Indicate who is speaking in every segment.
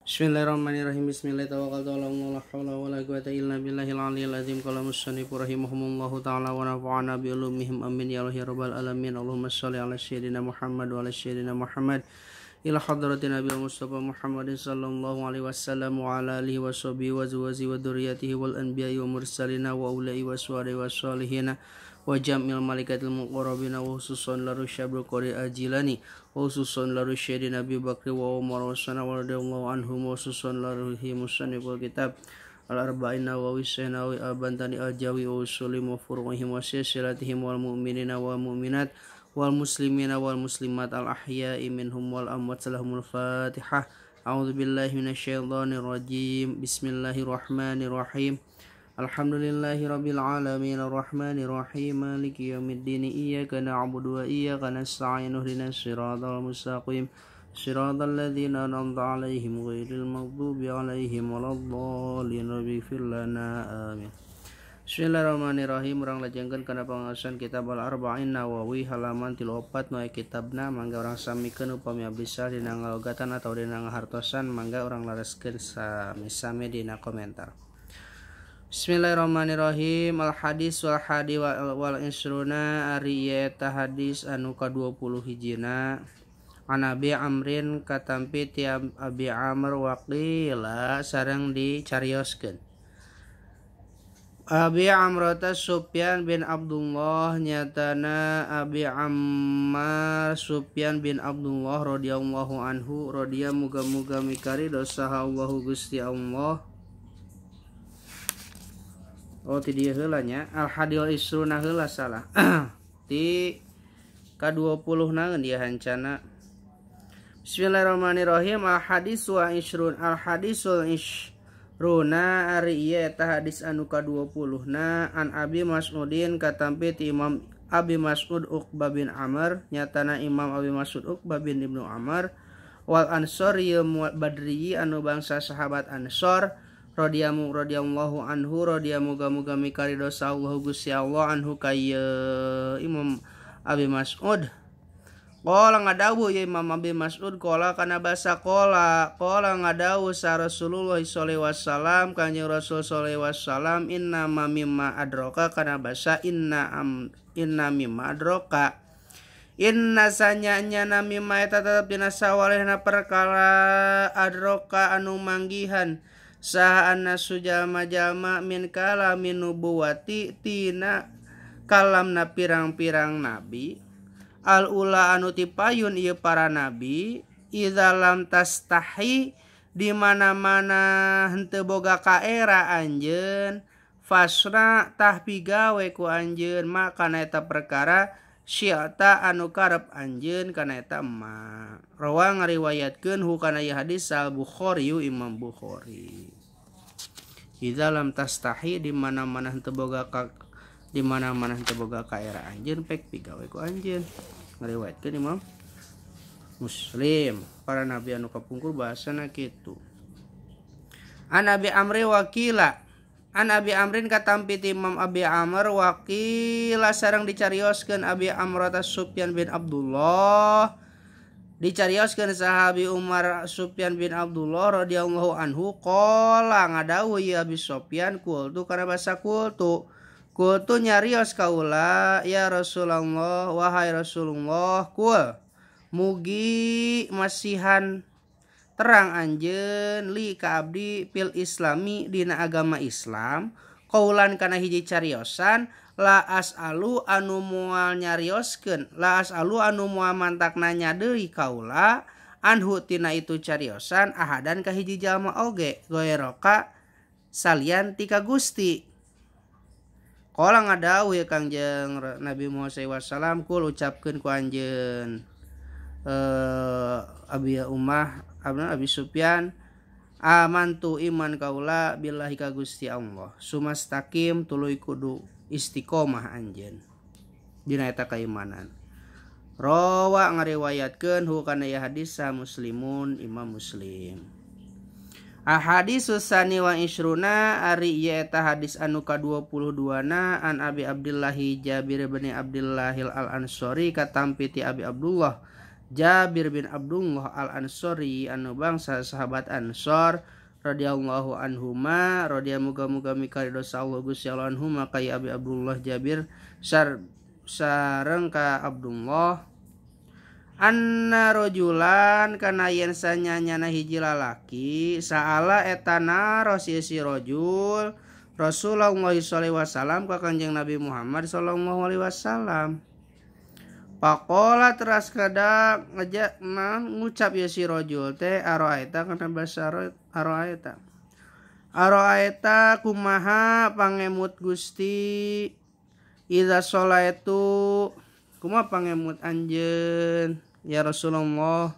Speaker 1: Bismillahirrahmanirrahim. Bismillahirrahmanirrahim. La haula wala quwwata illa billahil aliyyil azim. Qala musannif rahimahumullahu ta'ala wa nafa'ana bi ulumihim amin ya Allah ya rabbal alamin. Allahumma shalli ala sayyidina Muhammad wa ala sayyidina Muhammad ila hadratin Nabil Mustafa Muhammadin sallallahu alaihi wasallam wa ala alihi wa sahbihi wa zawji wa dzurriyyatihi wal anbiya'i wa mursalina wa ulai wa suwari wa salihina wa jam'il malikatil muqarrabina wa khususan laru syabrul qori ajilani wa khususan laru syedin Nabi Bakri wa Umar wa sana wa radiyallahu anhum wa khususan laru musanniful kitab al-arba'in nawawi saynawi al-bantani al-jawi wa usulim wa furu'ihim wa silsilatihim wal mu'minina wal mu'minat wal muslimina wal muslimat al-ahya'i minhum wal amwat salahumul fatihah. A'udzu billahi minasyaitonir rajim. Bismillahirrahmanirrahim. Alhamdulillahi rabbil alamin arrahmanir rahim maliki yaumiddin iyyaka na'budu wa iyyaka nasta'in ihdinas siratal mustaqim siratal ladzina an'amta 'alaihim ghairil maghdubi 'alaihim waladdallin ighfir lana amin. Bismillahirrahmanirrahim. Urang lajengkeun kana pangaosan kitab al-arba'in nawawi halaman 34 nu kitabna mangga urang samikeun upami abdi saleh dina ngalogatan atau dina ngahartosan mangga urang lareskeun sami-sami dina komentar. Bismillahirrahmanirrahim. Al-hadis wal hadi wal isruna ari eta hadis anu ka-20 hijina an Abi Amrin katampi ti Abi Amr waqila sareng dicarioskeun Abi Amrata Sufyan bin Abdullah nyatana Abi Ammar Sufyan bin Abdullah radhiyallahu anhu radhiya muga-muga mikari dosa Allahu Gusti Allah. Oh ti dieu heula nya al-hadil isruna heula salah. Ti ka-20 naeun dia hancana. Bismillahirrahmanirrahim. Al-hadis wa isrun al-hadisul isruna ari ieu eta hadis anu ka-20 na an Abi Mas'udin katampi ti Imam Abi Mas'ud Uqbah bin Amr nyatana Imam Abi Mas'ud Uqbah bin Ibnu Amr wal Ansori Badri anu bangsa sahabat Ansor radhiyallahu anhu radhiya muga-muga mikari dosa Allah Gusti Allah anhu kaya Imam Abi Mas'ud. Qala ngadawuh ya Imam Abi Mas'ud qala kana basa qala ngadawuh sa Rasulullah sallallahu alaihi wasallam kanjeng Rasul sallallahu alaihi wasallam inna mimma adraka kana basa inna mimma adraka inna sanyanya mimma eta tetep dina sawalehna perkara adraka anu manggihan saha annasu jalma-jalma min kalamin nubuwati tina kalamna pirang-pirang nabi al ula anu tipayun ieu para nabi idza lam tastahi di mana-mana henteu boga kaera anjeun fasra tah pigawe ku anjeun makana eta perkara syi'ta anu karep anjeun kana eta ma rawa ngariwayatkeun hukana ieu hadis al Bukhari Imam Bukhari. Idza lam tastahi di mana-mana henteu boga kaera anjeun pek pigawe ku anjeun ngariwayatkeun Imam Muslim. Para nabi anu kapungkur bahasana kitu. An Abi Amri wakila an Abi Amrin katampi Imam Abi Amr wakila sareng dicarioskeun Abi Amrata Sufyan bin Abdullah dicarioskeun sahabi Umar Sufyan bin Abdullah radhiyallahu anhu qala ngadawuh ieu Abi Sufyan qultu kana basa qultu nyarios kaula ya Rasulullah wahai Rasulullah qul mugi masihan terang anjeun li ka abdi fil islami dina agama Islam qaulan kana hiji cariosan la as'alu anu moal nyarioskeun la as'alu anu moal mantak nanya deui kaula anhu tina itu cariosan ahadan ka hiji jalma oge goeroka salian ti ka Gusti. Qala ngadawuh ya Kangjeng Nabi Muhammad sallallahu alaihi wasallam kul ucapkeun ku anjeun Abi Sufyan amantu iman kaula billahi ka Gusti Allah sumastaqim tuluy kudu istiqomah anjeun dina eta keimanan. Rawa ngariwayatkeun hukana ieu hadis sa Muslimun Imam Muslim. Ahadisus sani wa isruna ari ieu eta hadis anu ka-22 na an Abi Abdullah Jabir bin Abdullah al-Ansori katampi ti Abi Abdullah Jabir bin Abdullah al-Ansori anu bangsa sahabat Ansor radhiyallahu anhuma radhiyallahu muga-muga mikari dosa Allah Gusti Allah anhuma kay Abi Abdullah Jabir sareng ka Abdullah anna rajulan kana yen sanyanyana hiji lalaki saala etana si rajul Rasulullah sallallahu alaihi wasallam ka Kanjeng Nabi Muhammad sallallahu alaihi wasallam. Pakola teras kada ngajak ngucap ya si rajul teh aroaita kana basa aroaita kumaha pangemut Gusti idza sholaitu kumaha pangemut anjeun ya Rasulullah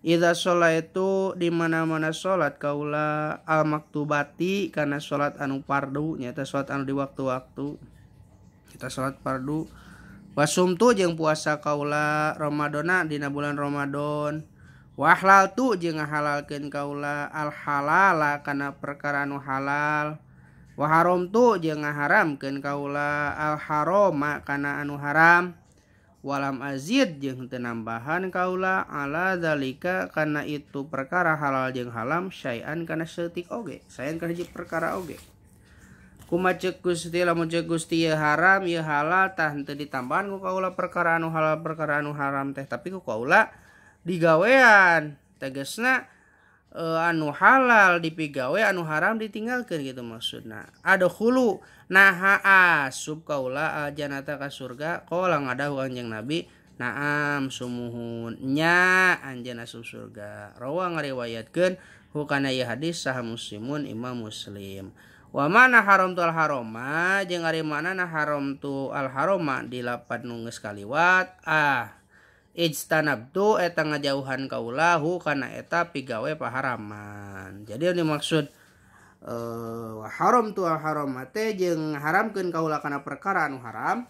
Speaker 1: idza sholaitu di mana-mana salat kaula al maktubati kana salat anu fardu nyaeta salat anu di waktu-waktu kita salat fardu wasumtu jeung puasa kaula Ramadana dina bulan Ramadan wahlaltu jeung ngahalalkeun kaula al halala kana perkara anu halal waharamtu jeung ngaharamkeun kaula al harama kana anu haram walam azid jeung teu nambahan kaula ala zalika kana itu perkara halal jeung haram syai'an kana seutik oge sayan kana hiji perkara oge kumaha ceuk Gusti lamun ceuk Gusti ieu haram ieu halal tah henteu ditambahan ku kaula perkara anu halal perkara anu haram teh tapi ku kaula digawean tegasna anu halal dipigawe anu haram ditinggalkeun gitu maksudna ada hulu naha asub kaula janata ka surga qala ngadahu anjeun Nabi naam sumuhun nya anjeun asup surga rawa ngariwayatkeun hukana ieu hadis sah Muslimun Imam Muslim. Wa mana haram tu al haroma jeung ari manana haram tu al haroma di lapan nu geus kaliwat ijtanabtu eta ngajauhan kaulahu kana eta pigawe paharaman. Jadi anu dimaksud haram tu al haroma teh jeung ngaharamkeun kaula kana perkara anu haram.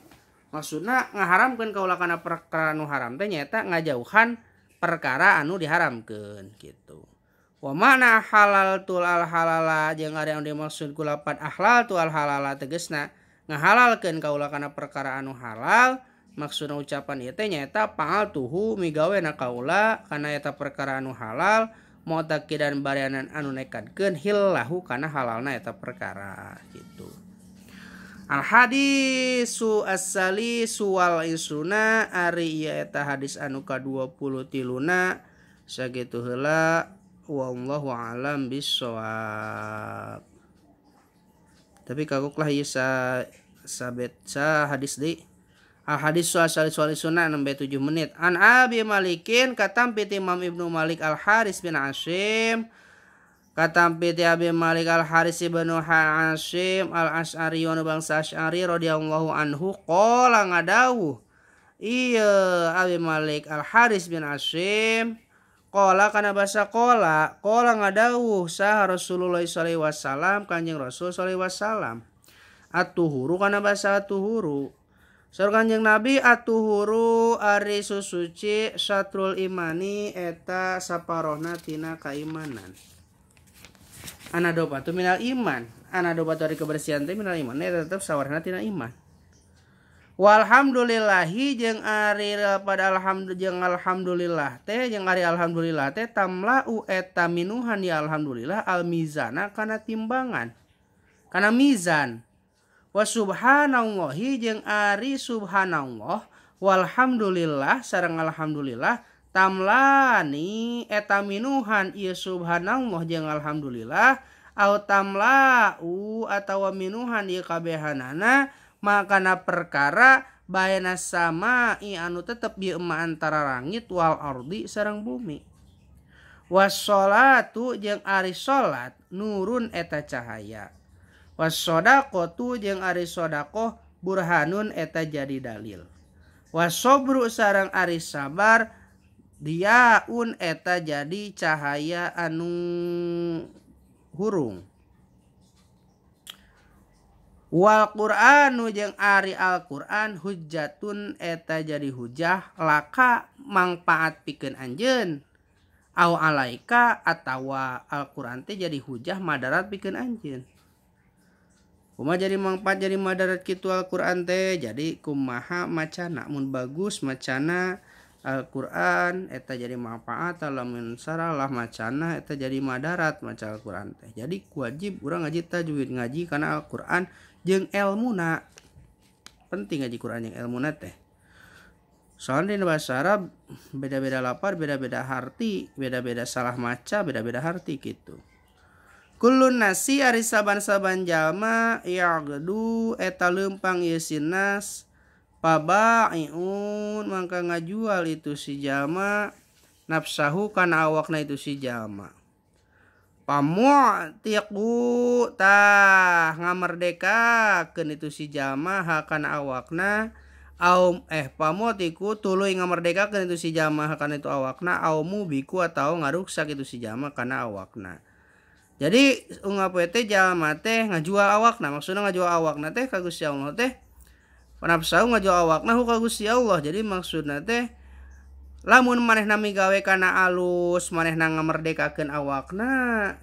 Speaker 1: Maksudna ngaharamkeun kaula kana perkara anu haram teh nyaeta ngajauhan perkara anu diharamkeun gitu. Wa mana halal tul al halala jeung ari anu dimaksud ku lapan ahlal tu al halala tegasna ngahalalkeun kaula kana perkara anu halal maksudna ucapan ieu teh nyaeta pa'altuhu migawena kaula kana eta perkara anu halal mu'taqidan barianan anu nekadkeun hillahu kana halalna eta perkara gitu. Al hadisu as-salisu wal isuna ari ieu eta hadis anu ka-23 sakitu heula wallahu alam bissawab. Tapi kagoklah ieu sabet hadis deui. Al hadis soal sunnah 7 menit. An Abi Malikin katampi Imam Ibnu Malik Al Haris bin Asyim katampi Abi Malik Al Haris bin Asyim Al Asy'ari anu bangsa Asy'ari radhiyallahu anhu qala ngadawuh ieu Abi Malik Al Haris bin Asyim qala kana basa qala ngadawuh sah Rasulullah sallallahu alaihi wasallam Kanjeng Rasul sallallahu alaihi wasallam atuhuru kana basa atuhuru sareng Kanjeng Nabi atuhuru ari susuci satrul imani eta saparohna tina kaimanan anadopatu minal iman anadopatu ari kebersihan teh minal iman eta tetep sawarna tina iman. Walhamdulillahi jeung ari pada alhamdulillah teh jeung ari alhamdulillah teh tamlau eta minuhan ya alhamdulillah al mizana kana timbangan kana mizan wa subhanallahi jeung ari subhanallah walhamdulillah sareng alhamdulillah tamlani eta minuhan ieu subhanallah jeung alhamdulillah au tamlau atawa minuhan ieu kabehanana makana perkara bayana sama anu tetep ieu mah antara langit wal ardi sareng bumi. Wassolatu jeung ari salat nurun eta cahaya. Wassodaqatu jeung ari sedekah burhanun eta jadi dalil. Wasobru sareng ari sabar diaun eta jadi cahaya anu hurung. Wal Qur'anu jeung ari Al-Qur'an hujjatun eta jadi hujah laka mangpaat pikeun anjeun au alaika atawa Al-Qur'an teh jadi hujah madarat pikeun anjeun. Kumaha jadi mangpaat jadi madarat kitu Al-Qur'an teh jadi kumaha macana mun bagus macana Al-Quran eta jadi manfaat lamun saralah macana eta jadi madarat maca Al-Quran teh. Jadi wajib urang ngaji tajwid, ngaji karena Al-Quran jeung elmuna. Penting ngaji Quran jeung elmuna teh. Soalnya di bahasa Arab beda-beda lapar, beda-beda arti, beda-beda salah maca, beda-beda arti gitu. Kullun nasi ari saban-saban jalma yagdu eta leumpang ieu sinas pabaiun mangka ngajual itu si jalma nafsahu kana awakna itu si jalma. Pamu'tiqu tah ngamerdekakeun itu si jalma hakana awakna pamu'tiqu tuluy ngamerdekakeun itu si jalma hakana itu awakna mubiku atau ngaruksak itu si jalma kana awakna. Jadi unggapoe teh jalma teh ngajual awakna, maksudna ngajual awakna teh ka Gusti Allah teh panapsau ngajual awakna ka Gusti Allah. Jadi maksudna teh lamun manehna migawe kana alus, manehna ngamerdekakeun awakna,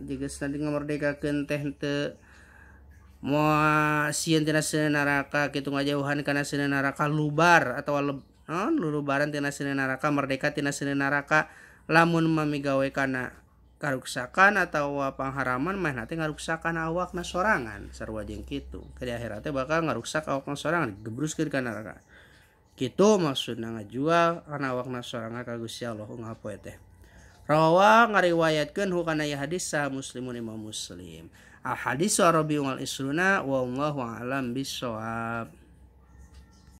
Speaker 1: jigeusna ngamerdekakeun teh teu moal sieun tina seueur neraka kitu ngajauhan kana seueur neraka lubar atawa lulubaran tina seueur neraka, merdeka tina seueur neraka. Lamun mamigawe kana karuksakan atau pangharaman manehna teh ngaruksakan awakna sorangan sarua jeung kitu. Ka di akhirat teh bakal ngaruksak awakna sorangan digebruskeun ka neraka. Kitu maksudna ngajual kana awakna sorangan ka Gusti Allah ngapoe teh. Rawa ngariwayatkeun hukana ya hadis sah Muslimun Imam Muslim. Al hadis Rabiul Isruna wallahu a'lam bissawab.